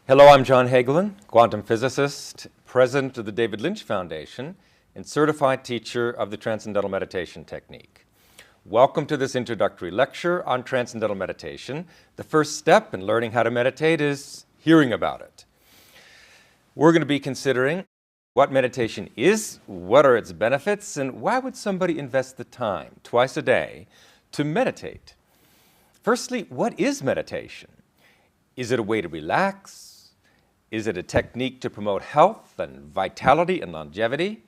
Hello, I'm John Hagelin, quantum physicist, president of the David Lynch Foundation, and certified teacher of the Transcendental Meditation Technique. Welcome to this introductory lecture on Transcendental Meditation. The first step in learning how to meditate is hearing about it. We're going to be considering what meditation is, what are its benefits, and why would somebody invest the time, twice a day, to meditate? Firstly, what is meditation? Is it a way to relax? Is it a technique to promote health and vitality and longevity?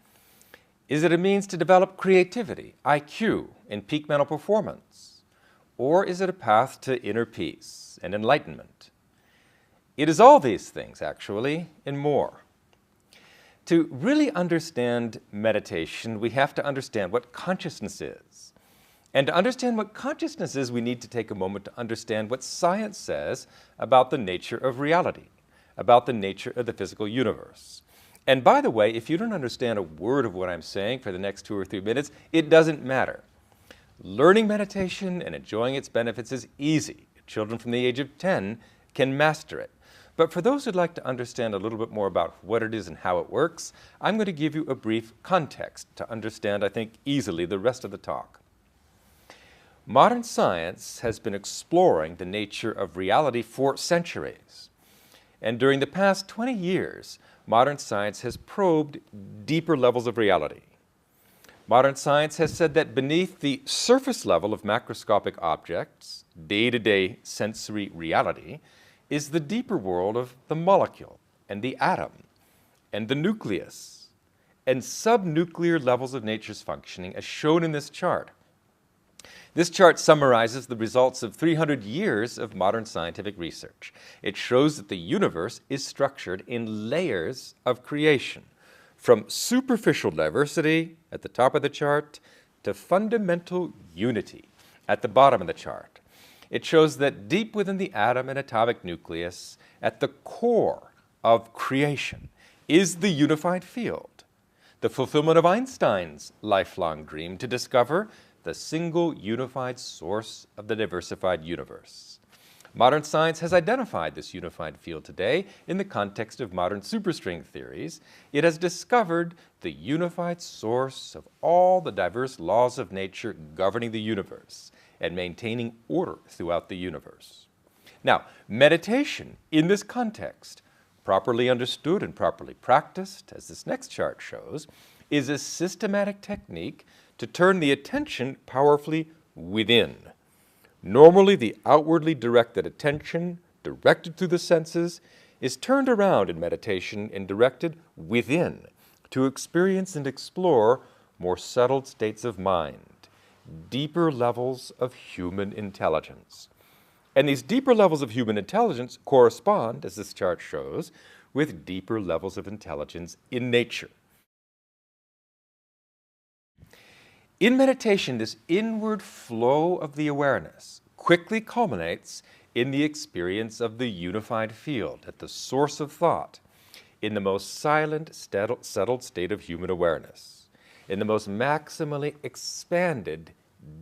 Is it a means to develop creativity, IQ, and peak mental performance? Or is it a path to inner peace and enlightenment? It is all these things, actually, and more. To really understand meditation, we have to understand what consciousness is. And to understand what consciousness is, we need to take a moment to understand what science says about the nature of reality, about the nature of the physical universe. And by the way, if you don't understand a word of what I'm saying for the next 2 or 3 minutes, it doesn't matter. Learning meditation and enjoying its benefits is easy. Children from the age of 10 can master it. But for those who'd like to understand a little bit more about what it is and how it works, I'm going to give you a brief context to understand, I think, easily the rest of the talk. Modern science has been exploring the nature of reality for centuries. And during the past 20 years, modern science has probed deeper levels of reality. Modern science has said that beneath the surface level of macroscopic objects, day-to-day sensory reality, is the deeper world of the molecule and the atom and the nucleus and subnuclear levels of nature's functioning, as shown in this chart. This chart summarizes the results of 300 years of modern scientific research. It shows that the universe is structured in layers of creation, from superficial diversity at the top of the chart to fundamental unity at the bottom of the chart. It shows that deep within the atom and atomic nucleus, at the core of creation, is the unified field, the fulfillment of Einstein's lifelong dream to discover the single unified source of the diversified universe. Modern science has identified this unified field today in the context of modern superstring theories. It has discovered the unified source of all the diverse laws of nature governing the universe and maintaining order throughout the universe. Now, meditation in this context, properly understood and properly practiced, as this next chart shows, is a systematic technique to turn the attention powerfully within. Normally, the outwardly directed attention, directed through the senses, is turned around in meditation and directed within to experience and explore more settled states of mind, deeper levels of human intelligence. And these deeper levels of human intelligence correspond, as this chart shows, with deeper levels of intelligence in nature. In meditation, this inward flow of the awareness quickly culminates in the experience of the unified field at the source of thought, in the most silent, settled state of human awareness, in the most maximally expanded,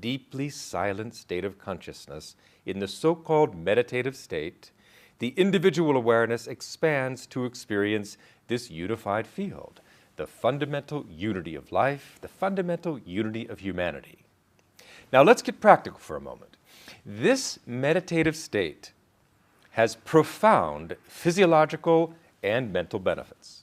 deeply silent state of consciousness, in the so-called meditative state. The individual awareness expands to experience this unified field, the fundamental unity of life, the fundamental unity of humanity. Now let's get practical for a moment. This meditative state has profound physiological and mental benefits.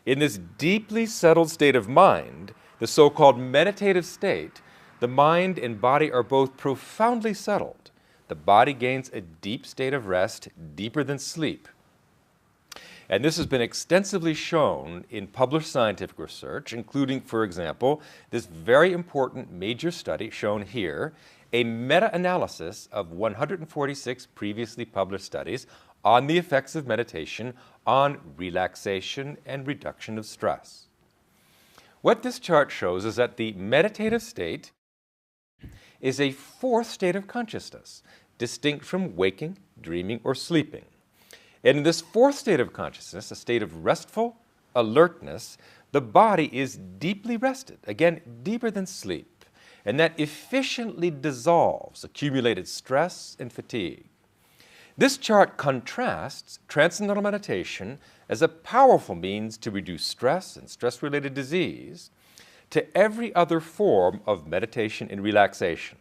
In this deeply settled state of mind, the so-called meditative state, the mind and body are both profoundly settled. The body gains a deep state of rest, deeper than sleep. And this has been extensively shown in published scientific research, including, for example, this very important major study shown here, a meta-analysis of 146 previously published studies on the effects of meditation on relaxation and reduction of stress. What this chart shows is that the meditative state is a fourth state of consciousness, distinct from waking, dreaming, or sleeping. And in this fourth state of consciousness, a state of restful alertness, the body is deeply rested, again, deeper than sleep, and that efficiently dissolves accumulated stress and fatigue. This chart contrasts transcendental meditation as a powerful means to reduce stress and stress-related disease to every other form of meditation and relaxation.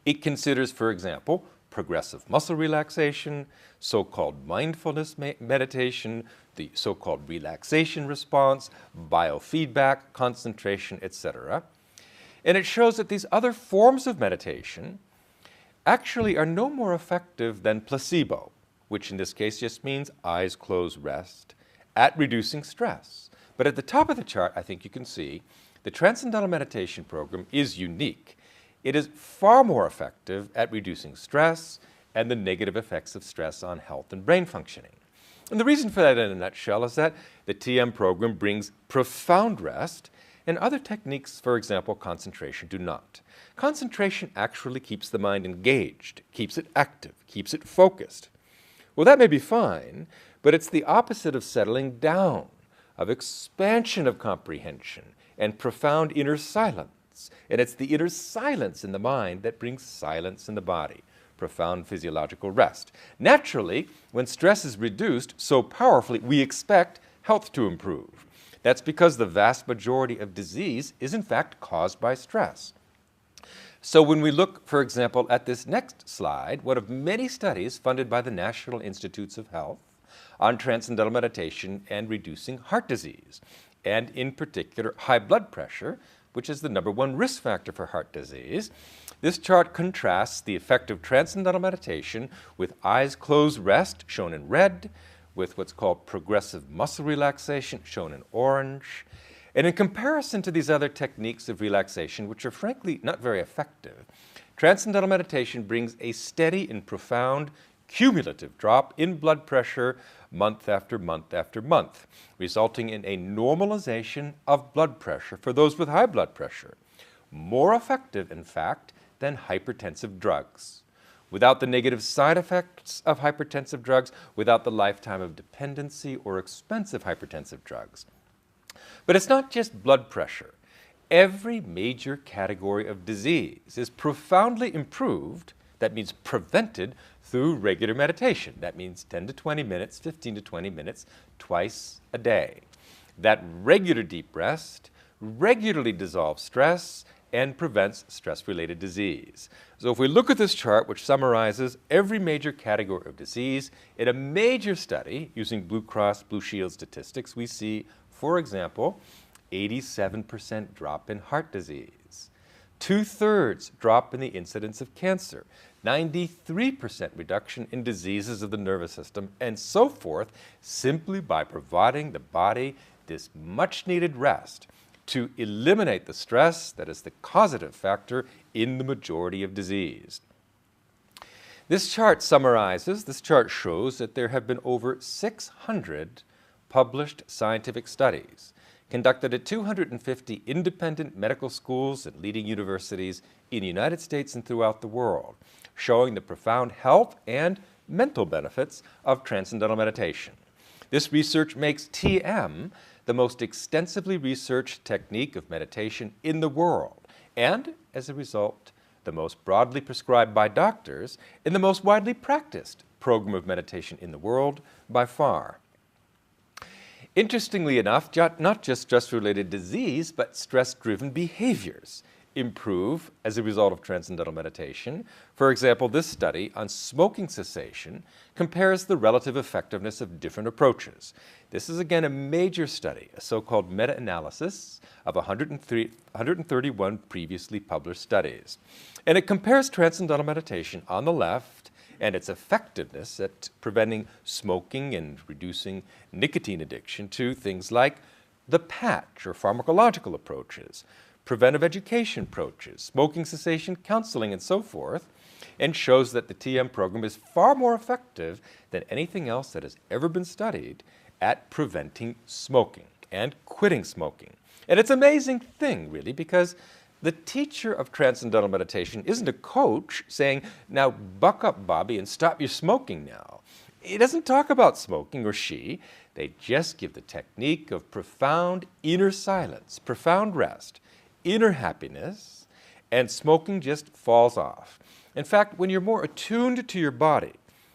It considers, for example, progressive muscle relaxation, so-called mindfulness meditation, the so-called relaxation response, biofeedback, concentration, etc. And it shows that these other forms of meditation actually are no more effective than placebo, which in this case just means eyes closed rest, at reducing stress. But at the top of the chart, I think you can see the Transcendental Meditation Program is unique. It is far more effective at reducing stress and the negative effects of stress on health and brain functioning. And the reason for that in a nutshell is that the TM program brings profound rest, and other techniques, for example, concentration, do not. Concentration actually keeps the mind engaged, keeps it active, keeps it focused. Well, that may be fine, but it's the opposite of settling down, of expansion of comprehension, and profound inner silence. And it's the inner silence in the mind that brings silence in the body, profound physiological rest. Naturally, when stress is reduced so powerfully, we expect health to improve. That's because the vast majority of disease is in fact caused by stress. So when we look, for example, at this next slide, one of many studies funded by the National Institutes of Health on transcendental meditation and reducing heart disease, and in particular high blood pressure, which is the #1 risk factor for heart disease. This chart contrasts the effect of transcendental meditation with eyes closed rest, shown in red, with what's called progressive muscle relaxation, shown in orange. And in comparison to these other techniques of relaxation, which are frankly not very effective, transcendental meditation brings a steady and profound cumulative drop in blood pressure month after month after month, resulting in a normalization of blood pressure for those with high blood pressure. More effective, in fact, than hypertensive drugs. Without the negative side effects of hypertensive drugs, without the lifetime of dependency or expensive hypertensive drugs. But it's not just blood pressure. Every major category of disease is profoundly improved, that means prevented, through regular meditation. That means 10 to 20 minutes, 15 to 20 minutes, twice a day. That regular deep rest regularly dissolves stress and prevents stress-related disease. So if we look at this chart, which summarizes every major category of disease, in a major study using Blue Cross Blue Shield statistics, we see, for example, 87% drop in heart disease, 2/3 drop in the incidence of cancer, 93% reduction in diseases of the nervous system, and so forth, simply by providing the body this much-needed rest to eliminate the stress that is the causative factor in the majority of disease. This chart shows that there have been over 600 published scientific studies conducted at 250 independent medical schools and leading universities in the United States and throughout the world, showing the profound health and mental benefits of transcendental meditation. This research makes TM the most extensively researched technique of meditation in the world, and, as a result, the most broadly prescribed by doctors and the most widely practiced program of meditation in the world by far. Interestingly enough, not just stress-related disease, but stress-driven behaviors improve as a result of transcendental meditation. For example, this study on smoking cessation compares the relative effectiveness of different approaches. This is again a major study, a so-called meta-analysis of 131 previously published studies. And it compares transcendental meditation on the left and its effectiveness at preventing smoking and reducing nicotine addiction to things like the patch or pharmacological approaches, preventive education approaches, smoking cessation counseling, and so forth, and shows that the TM program is far more effective than anything else that has ever been studied at preventing smoking and quitting smoking. And it's an amazing thing, really, because the teacher of transcendental meditation isn't a coach saying, now buck up, Bobby, and stop your smoking now. He doesn't talk about smoking, or she. They just give the technique of profound inner silence, profound rest, inner happiness, and smoking just falls off. In fact, when you're more attuned to your body,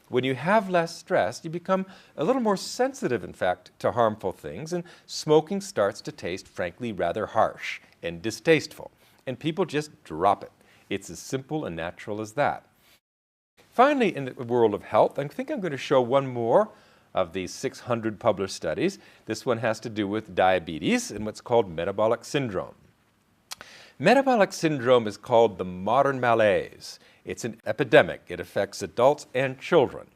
When you have less stress, you become a little more sensitive, in fact, to harmful things, and smoking starts to taste, frankly, rather harsh and distasteful. And people just drop it. It's as simple and natural as that. Finally, in the world of health, I think I'm going to show one more of these 600 published studies. This one has to do with diabetes and what's called metabolic syndrome. Metabolic syndrome is called the modern malaise. It's an epidemic. It affects adults and children.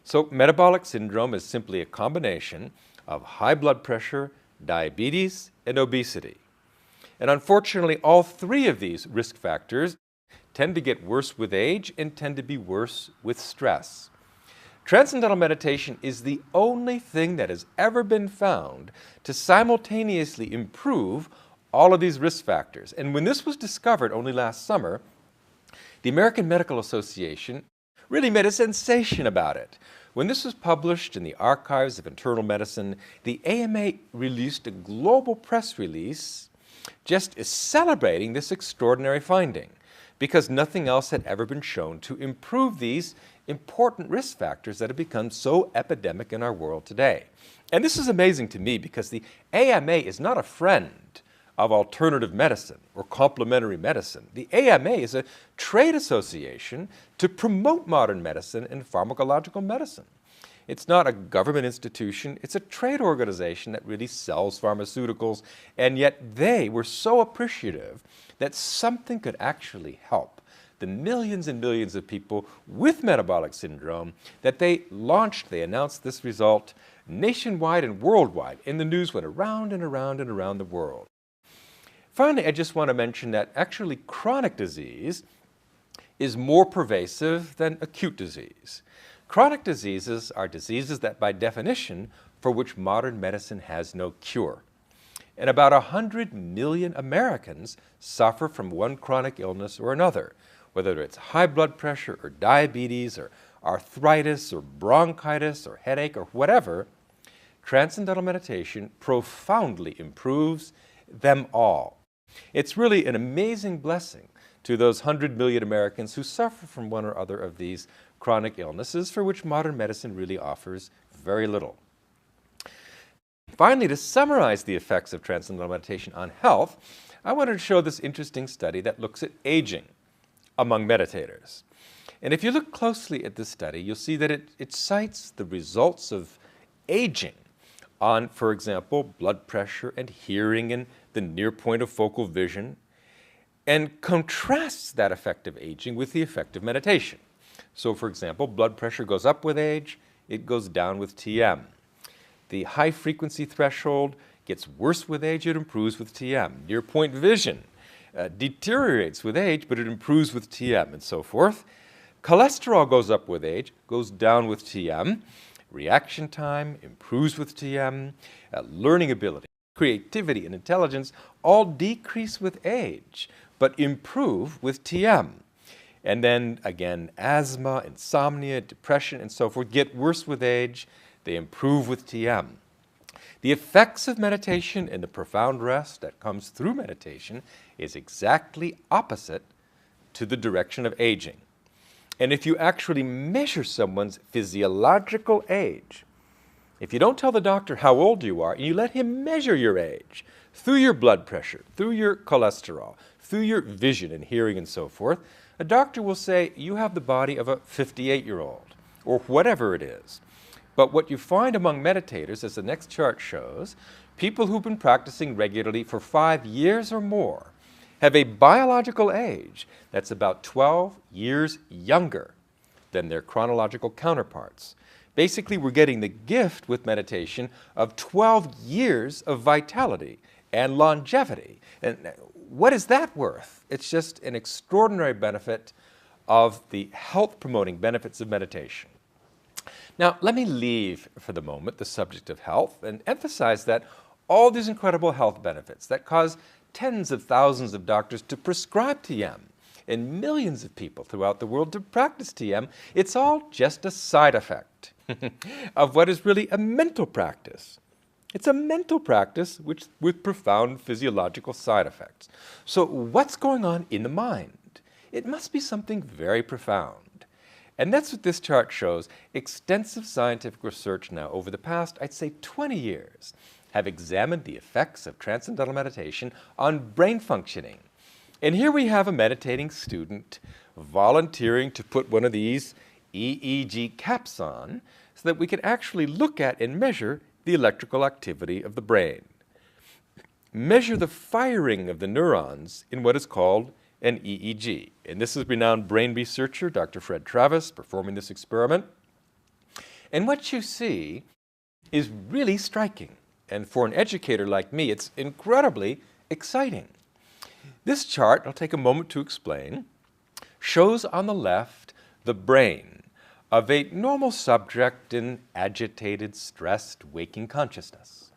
So metabolic syndrome is simply a combination of high blood pressure, diabetes, and obesity. And unfortunately, all three of these risk factors tend to get worse with age and tend to be worse with stress. Transcendental meditation is the only thing that has ever been found to simultaneously improve all of these risk factors. And when this was discovered only last summer, the American Medical Association really made a sensation about it. When this was published in the Archives of Internal Medicine, the AMA released a global press release just celebrating this extraordinary finding, because nothing else had ever been shown to improve these important risk factors that have become so epidemic in our world today. And this is amazing to me because the AMA is not a friend of alternative medicine or complementary medicine. The AMA is a trade association to promote modern medicine and pharmacological medicine. It's not a government institution, it's a trade organization that really sells pharmaceuticals, and yet they were so appreciative that something could actually help the millions and millions of people with metabolic syndrome that they announced this result nationwide and worldwide, and the news went around and around and around the world. Finally, I just want to mention that actually chronic disease is more pervasive than acute disease. Chronic diseases are diseases that, by definition, for which modern medicine has no cure. And about 100 million Americans suffer from one chronic illness or another, whether it's high blood pressure or diabetes or arthritis or bronchitis or headache or whatever. Transcendental meditation profoundly improves them all. It's really an amazing blessing to those 100 million Americans who suffer from one or other of these chronic illnesses for which modern medicine really offers very little. Finally, to summarize the effects of transcendental meditation on health, I wanted to show this interesting study that looks at aging among meditators. And if you look closely at this study, you'll see that it cites the results of aging on, for example, blood pressure and hearing and the near point of focal vision, and contrasts that effect of aging with the effect of meditation. So, for example, blood pressure goes up with age, it goes down with TM. The high frequency threshold gets worse with age, it improves with TM. Near point vision deteriorates with age, but it improves with TM, and so forth. Cholesterol goes up with age, goes down with TM. Reaction time improves with TM. Learning ability, creativity, and intelligence all decrease with age, but improve with TM. And then, again, asthma, insomnia, depression, and so forth get worse with age. They improve with TM. The effects of meditation and the profound rest that comes through meditation is exactly opposite to the direction of aging. And if you actually measure someone's physiological age, if you don't tell the doctor how old you are, and you let him measure your age through your blood pressure, through your cholesterol, through your vision and hearing and so forth, a doctor will say you have the body of a 58-year-old, or whatever it is. But what you find among meditators, as the next chart shows, people who've been practicing regularly for 5 years or more have a biological age that's about 12 years younger than their chronological counterparts. Basically, we're getting the gift with meditation of 12 years of vitality and longevity. And what is that worth? It's just an extraordinary benefit of the health-promoting benefits of meditation. Now, let me leave for the moment the subject of health and emphasize that all these incredible health benefits that cause tens of thousands of doctors to prescribe TM and millions of people throughout the world to practice TM, it's all just a side effect of what is really a mental practice. It's a mental practice with profound physiological side effects. So what's going on in the mind? It must be something very profound. And that's what this chart shows. Extensive scientific research now over the past, I'd say 20 years, have examined the effects of transcendental meditation on brain functioning. And here we have a meditating student volunteering to put one of these EEG caps on so that we can actually look at and measure the electrical activity of the brain. Measure the firing of the neurons in what is called an EEG. And this is renowned brain researcher, Dr. Fred Travis, performing this experiment. And what you see is really striking. And for an educator like me, it's incredibly exciting. This chart, I'll take a moment to explain, shows on the left the brain of a normal subject in agitated, stressed, waking consciousness.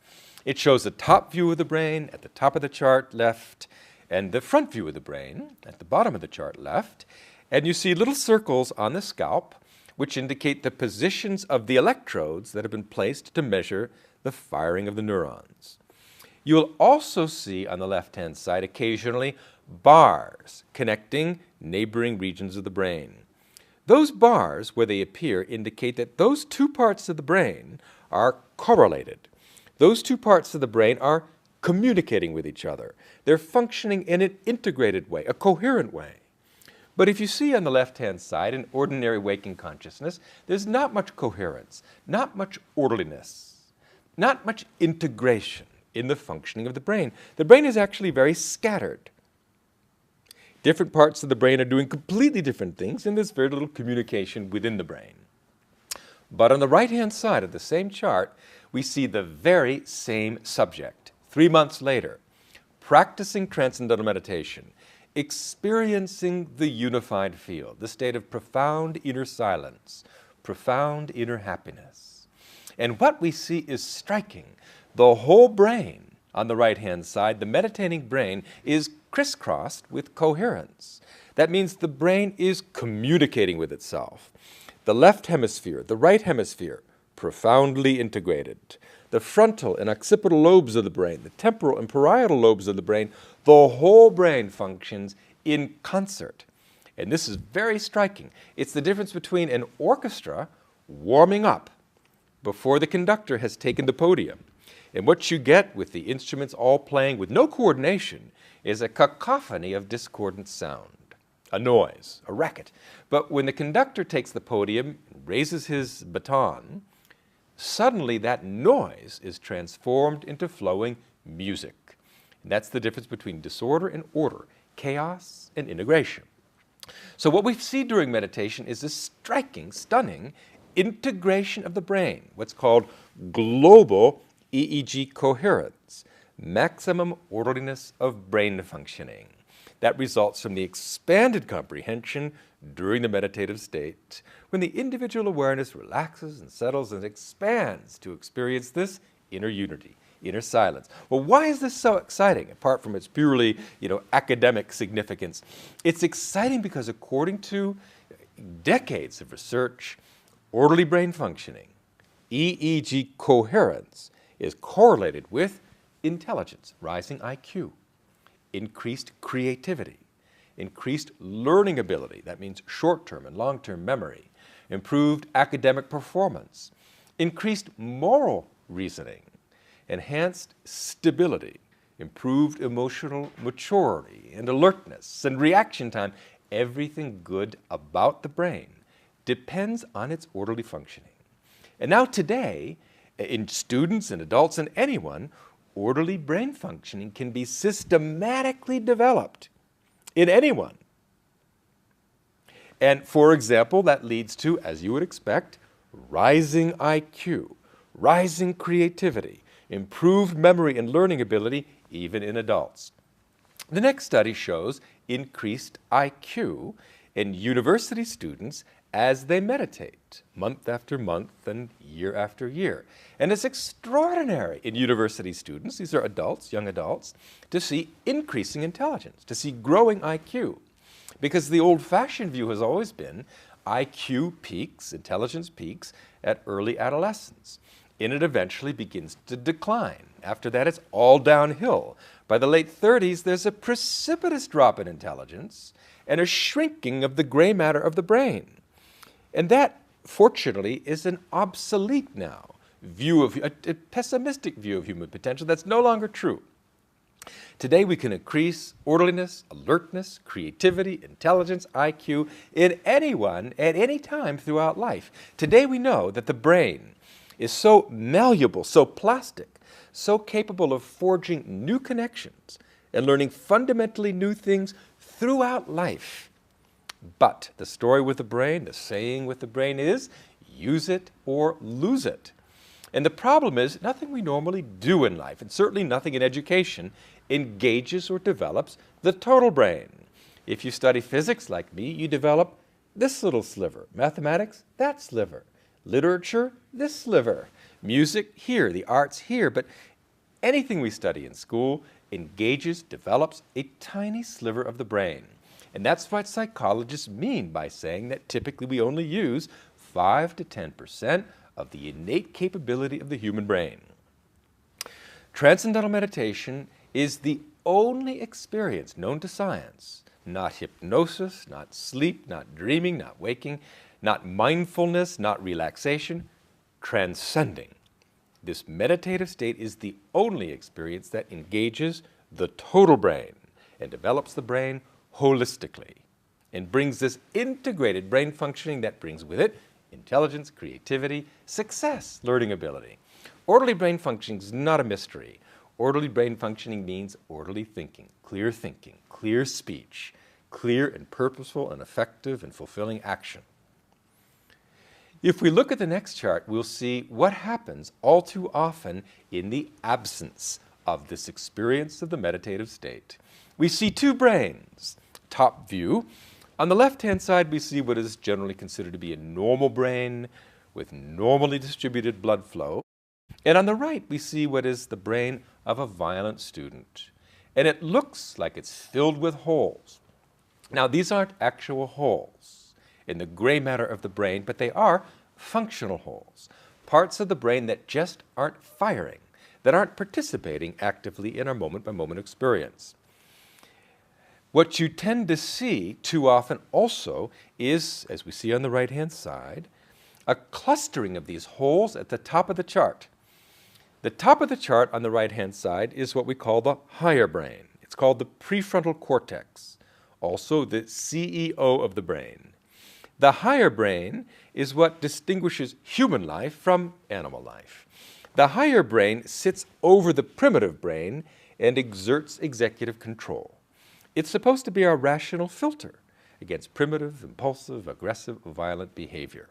It shows the top view of the brain at the top of the chart left, and the front view of the brain at the bottom of the chart left. And you see little circles on the scalp which indicate the positions of the electrodes that have been placed to measure the firing of the neurons. You'll also see on the left-hand side occasionally bars connecting neighboring regions of the brain. Those bars, where they appear, indicate that those two parts of the brain are correlated. Those two parts of the brain are communicating with each other. They're functioning in an integrated way, a coherent way. But if you see on the left-hand side in ordinary waking consciousness, there's not much coherence, not much orderliness, not much integration in the functioning of the brain. The brain is actually very scattered. Different parts of the brain are doing completely different things, and there's very little communication within the brain. But on the right-hand side of the same chart, we see the very same subject, 3 months later, practicing transcendental meditation, experiencing the unified field, the state of profound inner silence, profound inner happiness. And what we see is striking. The whole brain on the right-hand side, the meditating brain, is crisscrossed with coherence. That means the brain is communicating with itself. The left hemisphere, the right hemisphere, profoundly integrated. The frontal and occipital lobes of the brain, the temporal and parietal lobes of the brain, the whole brain functions in concert. And this is very striking. It's the difference between an orchestra warming up before the conductor has taken the podium. And what you get with the instruments all playing with no coordination is a cacophony of discordant sound, a noise, a racket. But when the conductor takes the podium, raises his baton, suddenly that noise is transformed into flowing music. And that's the difference between disorder and order, chaos and integration. So what we see during meditation is this striking, stunning integration of the brain, what's called global EEG coherence, maximum orderliness of brain functioning. That results from the expanded comprehension during the meditative state, when the individual awareness relaxes and settles and expands to experience this inner unity, inner silence. Well, why is this so exciting, apart from its purely, academic significance? It's exciting because according to decades of research, orderly brain functioning, EEG coherence, is correlated with intelligence, rising IQ, increased creativity, increased learning ability, that means short-term and long-term memory, improved academic performance, increased moral reasoning, enhanced stability, improved emotional maturity and alertness and reaction time. Everything good about the brain depends on its orderly functioning. And now today, in students and adults and anyone, orderly brain functioning can be systematically developed in anyone. And for example, that leads to, as you would expect, rising IQ, rising creativity, improved memory and learning ability, even in adults. The next study shows increased IQ in university students as they meditate, month after month and year after year. And it's extraordinary in university students, these are adults, young adults, to see increasing intelligence, to see growing IQ. Because the old-fashioned view has always been IQ peaks, intelligence peaks, at early adolescence. And it eventually begins to decline. After that, it's all downhill. By the late 30s, there's a precipitous drop in intelligence and a shrinking of the gray matter of the brain. And that, fortunately, is an obsolete now view of a pessimistic view of human potential that's no longer true. Today we can increase orderliness, alertness, creativity, intelligence, IQ in anyone at any time throughout life. Today we know that the brain is so malleable, so plastic, so capable of forging new connections and learning fundamentally new things throughout life. But the story with the brain, the saying with the brain is, use it or lose it. And the problem is, nothing we normally do in life, and certainly nothing in education, engages or develops the total brain. If you study physics like me, you develop this little sliver. Mathematics, that sliver. Literature, this sliver. Music, here. The arts, here. But anything we study in school engages, develops a tiny sliver of the brain. And that's what psychologists mean by saying that typically we only use 5 to 10% of the innate capability of the human brain. Transcendental meditation is the only experience known to science, not hypnosis, not sleep, not dreaming, not waking, not mindfulness, not relaxation, transcending. This meditative state is the only experience that engages the total brain and develops the brain holistically and brings this integrated brain functioning that brings with it intelligence, creativity, success, learning ability. Orderly brain functioning is not a mystery. Orderly brain functioning means orderly thinking, clear speech, clear and purposeful and effective and fulfilling action. If we look at the next chart, we'll see what happens all too often in the absence of this experience of the meditative state. We see two brains. Top view. On the left-hand side, we see what is generally considered to be a normal brain with normally distributed blood flow. And on the right, we see what is the brain of a violent student. And it looks like it's filled with holes. Now, these aren't actual holes in the gray matter of the brain, but they are functional holes, parts of the brain that just aren't firing, that aren't participating actively in our moment-by-moment experience. What you tend to see too often also is, as we see on the right-hand side, a clustering of these holes at the top of the chart. The top of the chart on the right-hand side is what we call the higher brain. It's called the prefrontal cortex, also the CEO of the brain. The higher brain is what distinguishes human life from animal life. The higher brain sits over the primitive brain and exerts executive control. It's supposed to be our rational filter against primitive, impulsive, aggressive, violent behavior.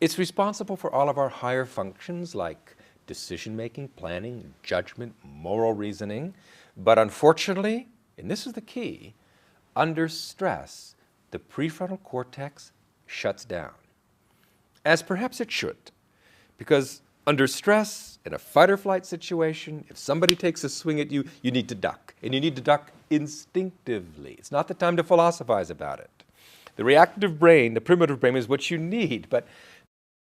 It's responsible for all of our higher functions like decision-making, planning, judgment, moral reasoning. But unfortunately, and this is the key, under stress, the prefrontal cortex shuts down, as perhaps it should, because under stress, in a fight-or-flight situation, if somebody takes a swing at you, you need to duck, and you need to duck instinctively. It's not the time to philosophize about it. The reactive brain, the primitive brain, is what you need, but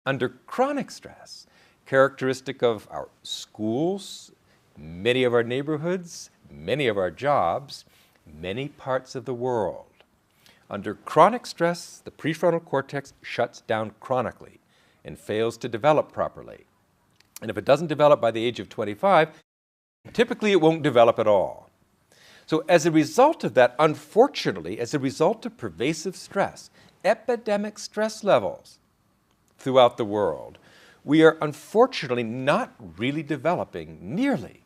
under chronic stress, characteristic of our schools, many of our neighborhoods, many of our jobs, many parts of the world. Under chronic stress, the prefrontal cortex shuts down chronically and fails to develop properly. And if it doesn't develop by the age of 25, typically it won't develop at all. So as a result of that, unfortunately, as a result of pervasive stress, epidemic stress levels throughout the world, we are unfortunately not really developing nearly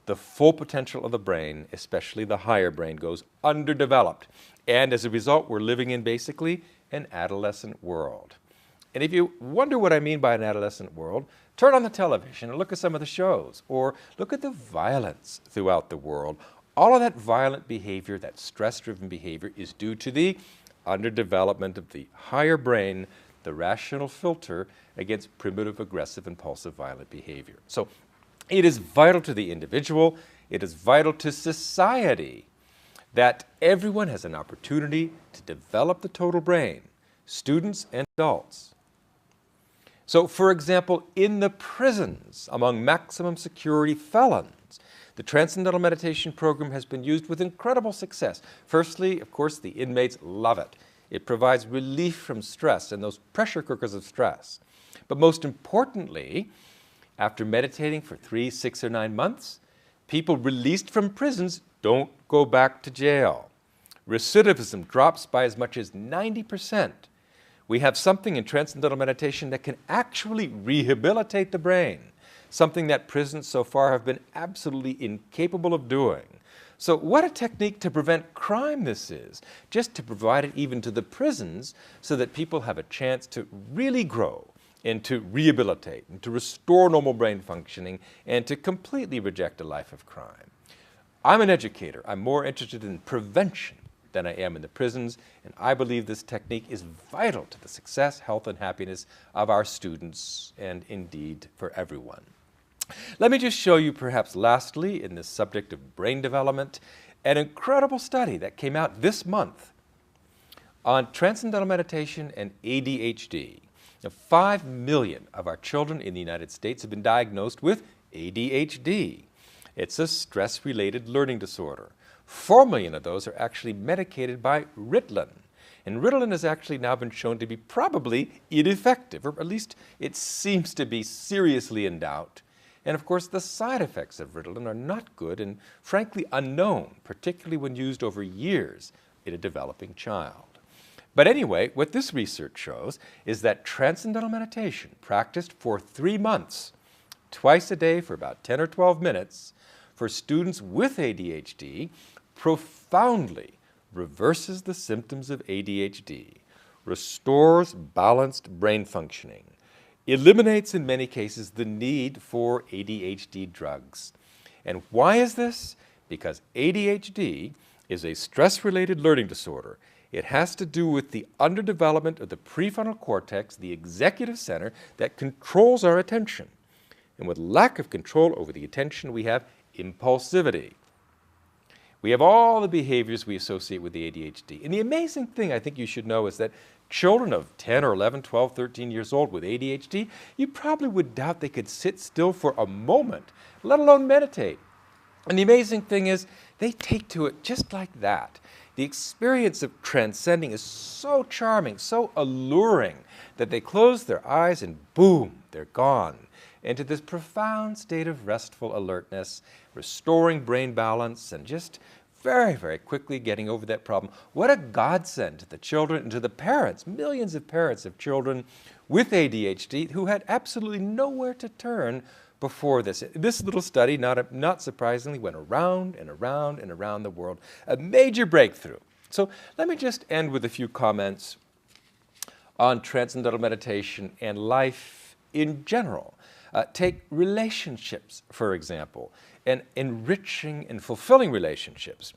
the full potential of the brain, especially the higher brain, goes underdeveloped. And as a result, we're living in basically an adolescent world. And if you wonder what I mean by an adolescent world, turn on the television and look at some of the shows, or look at the violence throughout the world. All of that violent behavior, that stress-driven behavior, is due to the underdevelopment of the higher brain, the rational filter against primitive, aggressive, impulsive, violent behavior. So it is vital to the individual, it is vital to society that everyone has an opportunity to develop the total brain, students and adults. So, for example, in the prisons, among maximum security felons, the Transcendental Meditation program has been used with incredible success. Firstly, of course, the inmates love it. It provides relief from stress and those pressure cookers of stress. But most importantly, after meditating for 3, 6, or 9 months, people released from prisons don't go back to jail. Recidivism drops by as much as 90%. We have something in Transcendental Meditation that can actually rehabilitate the brain, something that prisons so far have been absolutely incapable of doing. So what a technique to prevent crime this is, just to provide it even to the prisons so that people have a chance to really grow and to rehabilitate and to restore normal brain functioning and to completely reject a life of crime. I'm an educator. I'm more interested in prevention than I am in the prisons, and I believe this technique is vital to the success, health, and happiness of our students and indeed for everyone. Let me just show you perhaps lastly in this subject of brain development an incredible study that came out this month on Transcendental Meditation and ADHD. Now, 5 million of our children in the United States have been diagnosed with ADHD. It's a stress-related learning disorder. 4 million of those are actually medicated by Ritalin. And Ritalin has actually now been shown to be probably ineffective, or at least it seems to be seriously in doubt. And of course, the side effects of Ritalin are not good and frankly unknown, particularly when used over years in a developing child. But anyway, what this research shows is that Transcendental Meditation practiced for 3 months, twice a day for about 10 or 12 minutes, for students with ADHD, profoundly reverses the symptoms of ADHD, restores balanced brain functioning, eliminates in many cases the need for ADHD drugs. And why is this? Because ADHD is a stress-related learning disorder. It has to do with the underdevelopment of the prefrontal cortex, the executive center that controls our attention. And with lack of control over the attention, we have impulsivity. We have all the behaviors we associate with the ADHD. And the amazing thing I think you should know is that children of 10 or 11, 12, 13 years old with ADHD, you probably would doubt they could sit still for a moment, let alone meditate. And the amazing thing is they take to it just like that. The experience of transcending is so charming, so alluring, that they close their eyes and boom, they're gone into this profound state of restful alertness, restoring brain balance, and just very, very quickly getting over that problem. What a godsend to the children and to the parents, millions of parents of children with ADHD who had absolutely nowhere to turn before this. This little study, not surprisingly, went around and around and around the world. A major breakthrough. So let me just end with a few comments on Transcendental Meditation and life in general. Take relationships, for example, and enriching and fulfilling relationships.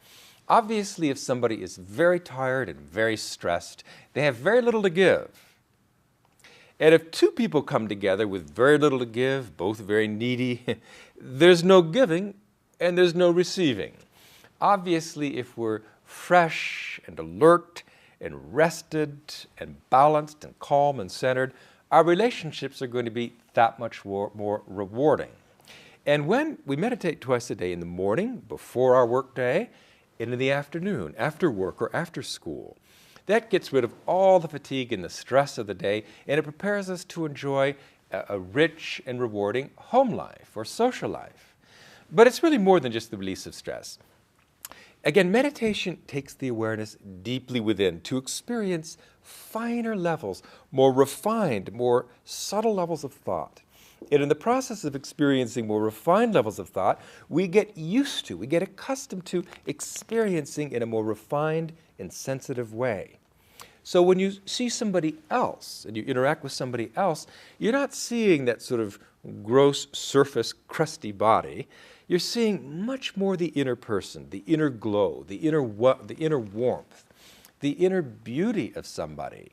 Obviously, if somebody is very tired and very stressed, they have very little to give. And if 2 people come together with very little to give, both very needy, there's no giving and there's no receiving. Obviously, if we're fresh and alert and rested and balanced and calm and centered, our relationships are going to be that much more rewarding. And when we meditate twice a day, in the morning, before our work day, and in the afternoon, after work or after school, that gets rid of all the fatigue and the stress of the day, and it prepares us to enjoy a rich and rewarding home life or social life. But it's really more than just the release of stress. Again, meditation takes the awareness deeply within to experience finer levels, more refined, more subtle levels of thought. And in the process of experiencing more refined levels of thought, we get used to, we get accustomed to experiencing in a more refined and sensitive way. So when you see somebody else and you interact with somebody else, you're not seeing that sort of gross, surface, crusty body. You're seeing much more the inner person, the inner glow, the inner warmth, the inner beauty of somebody.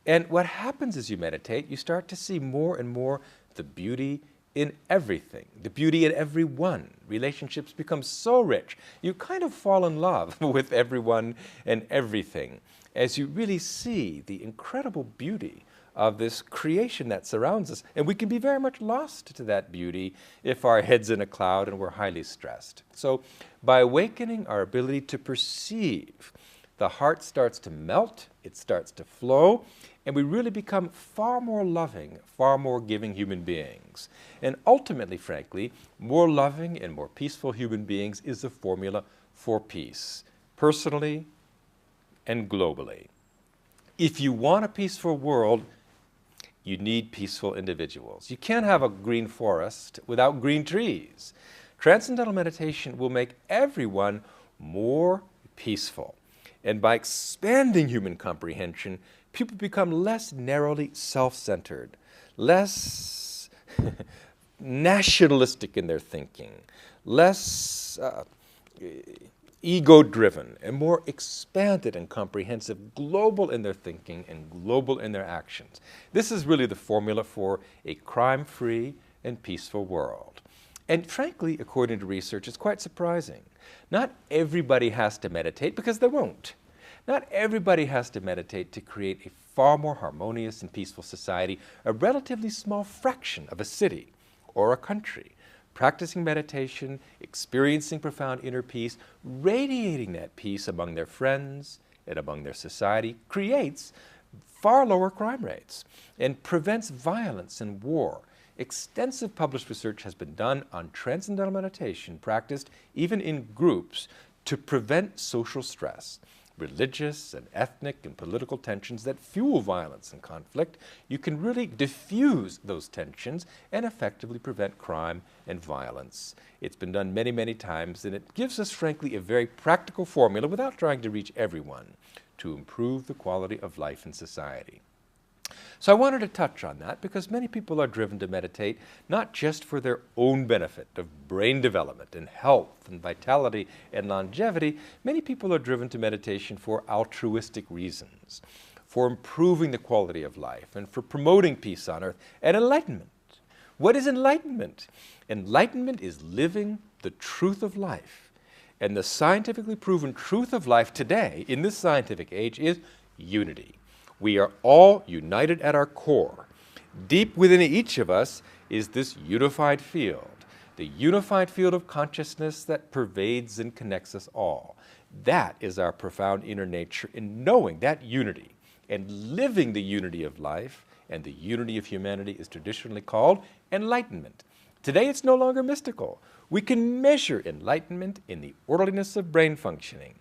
And what happens as you meditate, you start to see more and more the beauty in everything, the beauty in everyone. Relationships become so rich. You kind of fall in love with everyone and everything as you really see the incredible beauty of this creation that surrounds us. And we can be very much lost to that beauty if our head's in a cloud and we're highly stressed. So by awakening our ability to perceive the heart starts to melt, it starts to flow, and we really become far more loving, far more giving human beings. And ultimately, frankly, more loving and more peaceful human beings is the formula for peace, personally and globally. If you want a peaceful world, you need peaceful individuals. You can't have a green forest without green trees. Transcendental meditation will make everyone more peaceful. And by expanding human comprehension, people become less narrowly self-centered, less nationalistic in their thinking, less ego-driven, and more expanded and comprehensive, global in their thinking and global in their actions. This is really the formula for a crime-free and peaceful world. And frankly, according to research, it's quite surprising. Not everybody has to meditate, because they won't. Not everybody has to meditate to create a far more harmonious and peaceful society, a relatively small fraction of a city or a country. Practicing meditation, experiencing profound inner peace, radiating that peace among their friends and among their society, creates far lower crime rates and prevents violence and war. Extensive published research has been done on transcendental meditation practiced even in groups to prevent social stress, religious and ethnic and political tensions that fuel violence and conflict. You can really diffuse those tensions and effectively prevent crime and violence. It's been done many, many times, and it gives us, frankly, a very practical formula without trying to reach everyone to improve the quality of life in society. So I wanted to touch on that because many people are driven to meditate not just for their own benefit of brain development and health and vitality and longevity. Many people are driven to meditation for altruistic reasons, for improving the quality of life and for promoting peace on earth and enlightenment. What is enlightenment? Enlightenment is living the truth of life. And the scientifically proven truth of life today, in this scientific age, is unity. We are all united at our core. Deep within each of us is this unified field, the unified field of consciousness that pervades and connects us all. That is our profound inner nature in knowing that unity and living the unity of life, and the unity of humanity is traditionally called enlightenment. Today it's no longer mystical. We can measure enlightenment in the orderliness of brain functioning.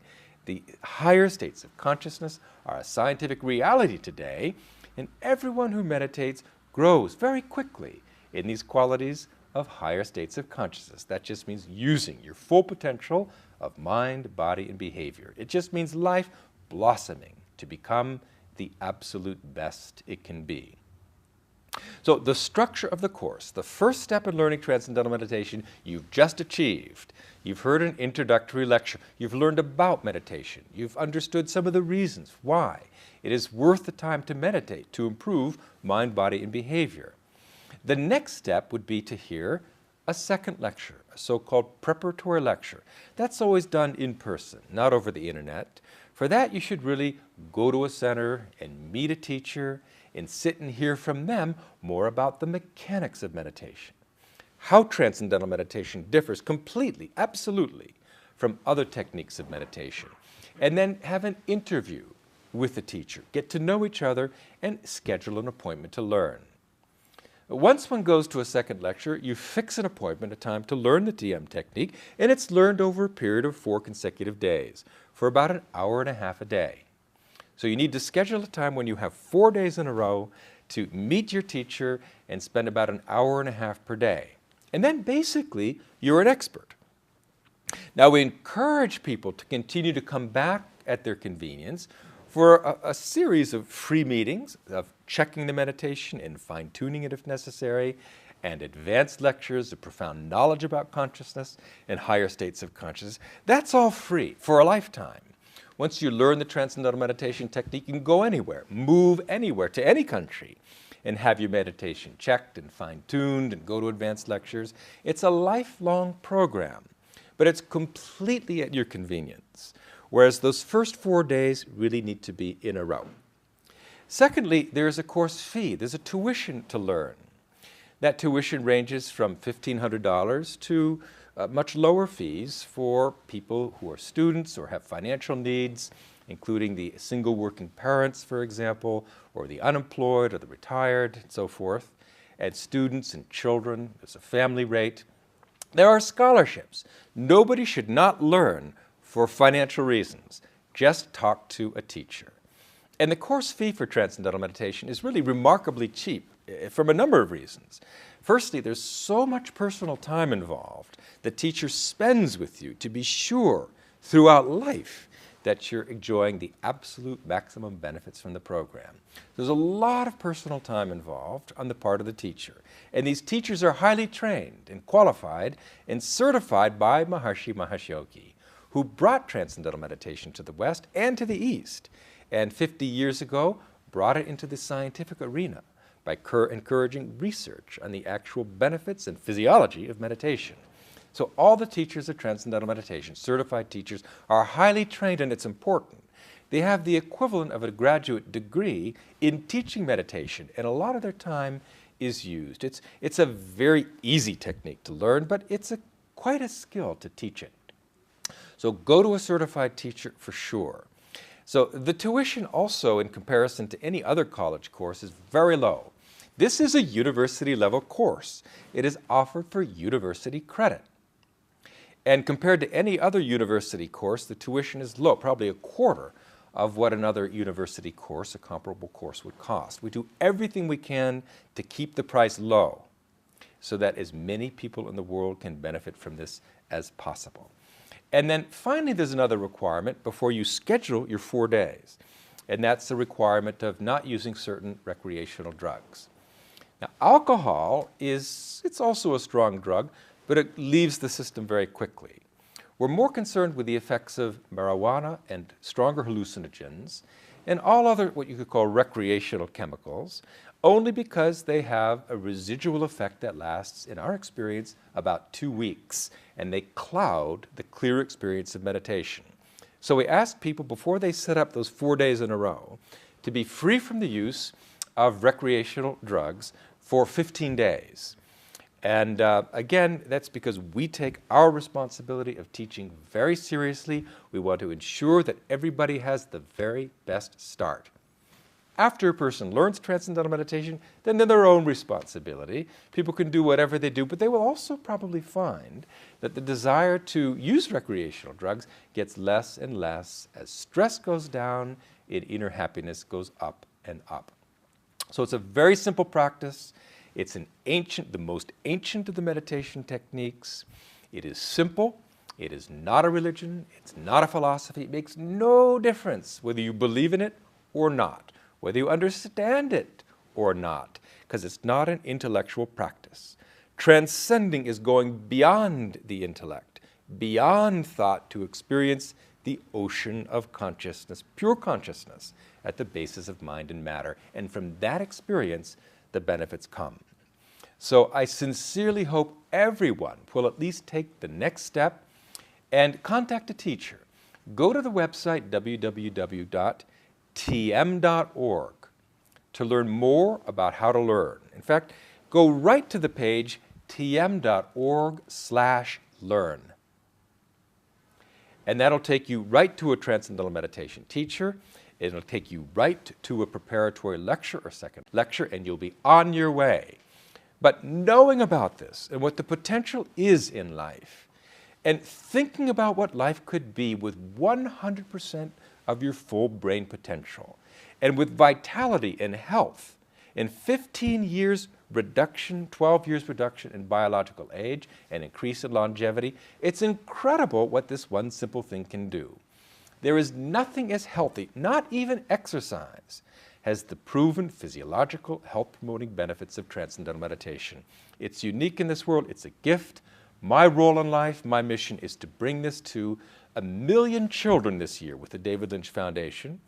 The higher states of consciousness are a scientific reality today, and everyone who meditates grows very quickly in these qualities of higher states of consciousness. That just means using your full potential of mind, body, and behavior. It just means life blossoming to become the absolute best it can be. So the structure of the course, the first step in learning Transcendental Meditation, you've just achieved. You've heard an introductory lecture. You've learned about meditation. You've understood some of the reasons why it is worth the time to meditate to improve mind, body, and behavior. The next step would be to hear a second lecture, a so-called preparatory lecture. That's always done in person, not over the internet. For that, you should really go to a center and meet a teacher and sit and hear from them more about the mechanics of meditation, how Transcendental Meditation differs completely, absolutely, from other techniques of meditation, and then have an interview with the teacher, get to know each other, and schedule an appointment to learn. Once one goes to a second lecture, you fix an appointment, a time to learn the TM technique, and it's learned over a period of 4 consecutive days, for about an hour and a half a day. So you need to schedule a time when you have 4 days in a row to meet your teacher and spend about an hour and a half per day. And then basically, you're an expert. Now we encourage people to continue to come back at their convenience for a series of free meetings of checking the meditation and fine-tuning it if necessary, and advanced lectures of profound knowledge about consciousness and higher states of consciousness. That's all free for a lifetime. Once you learn the Transcendental Meditation Technique, you can go anywhere, move anywhere, to any country, and have your meditation checked and fine-tuned and go to advanced lectures. It's a lifelong program, but it's completely at your convenience, whereas those first 4 days really need to be in a row. Secondly, there's a course fee. There's a tuition to learn. That tuition ranges from $1,500 to much lower fees for people who are students or have financial needs. including the single working parents, for example, or the unemployed or the retired, and so forth, and students and children. There's a family rate. There are scholarships. Nobody should not learn for financial reasons. Just talk to a teacher. And the course fee for Transcendental Meditation is really remarkably cheap from a number of reasons. Firstly, there's so much personal time involved. The teacher spends with you to be sure throughout life that you're enjoying the absolute maximum benefits from the program. There's a lot of personal time involved on the part of the teacher. And these teachers are highly trained and qualified and certified by Maharishi Mahesh Yogi, who brought Transcendental Meditation to the West and to the East, and 50 years ago brought it into the scientific arena by encouraging research on the actual benefits and physiology of meditation. So all the teachers of Transcendental Meditation, certified teachers, are highly trained, and it's important. They have the equivalent of a graduate degree in teaching meditation, and a lot of their time is used. It's a very easy technique to learn, but it's quite a skill to teach it. So go to a certified teacher for sure. So the tuition also, in comparison to any other college course, is very low. This is a university level course. It is offered for university credit. And compared to any other university course, the tuition is low, probably a quarter of what another university course, a comparable course, would cost. We do everything we can to keep the price low so that as many people in the world can benefit from this as possible. And then finally, there's another requirement before you schedule your 4 days, and that's the requirement of not using certain recreational drugs. Now, alcohol it's also a strong drug, but it leaves the system very quickly. We're more concerned with the effects of marijuana and stronger hallucinogens and all other what you could call recreational chemicals, only because they have a residual effect that lasts, in our experience, about 2 weeks, and they cloud the clear experience of meditation. So we ask people before they set up those 4 days in a row to be free from the use of recreational drugs for 15 days. And again, that's because we take our responsibility of teaching very seriously. We want to ensure that everybody has the very best start. After a person learns Transcendental Meditation, then they're their own responsibility. People can do whatever they do, but they will also probably find that the desire to use recreational drugs gets less and less as stress goes down and inner happiness goes up and up. So it's a very simple practice. It's the most ancient of the meditation techniques. It is simple. It is not a religion. It's not a philosophy. It makes no difference whether you believe in it or not, whether you understand it or not, because it's not an intellectual practice. Transcending is going beyond the intellect, beyond thought, to experience the ocean of consciousness, pure consciousness, at the basis of mind and matter. And from that experience, the benefits come. So I sincerely hope everyone will at least take the next step and contact a teacher. Go to the website www.tm.org to learn more about how to learn. In fact, go right to the page tm.org/learn. And that'll take you right to a Transcendental Meditation teacher. It'll take you right to a preparatory lecture or second lecture, and you'll be on your way. But knowing about this and what the potential is in life, and thinking about what life could be with 100% of your full brain potential, and with vitality and health, in 15 years reduction, 12 years reduction in biological age, and increase in longevity, it's incredible what this one simple thing can do. There is nothing as healthy, not even exercise, has the proven physiological health-promoting benefits of Transcendental Meditation. It's unique in this world. It's a gift. My role in life, my mission, is to bring this to 1 million children this year with the David Lynch Foundation,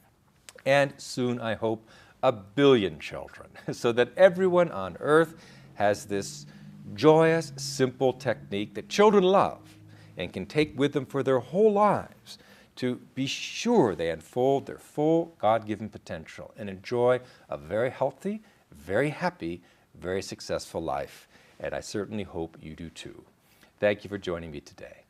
and soon, I hope, 1 billion children, so that everyone on earth has this joyous, simple technique that children love and can take with them for their whole lives, to be sure they unfold their full God-given potential and enjoy a very healthy, very happy, very successful life. And I certainly hope you do too. Thank you for joining me today.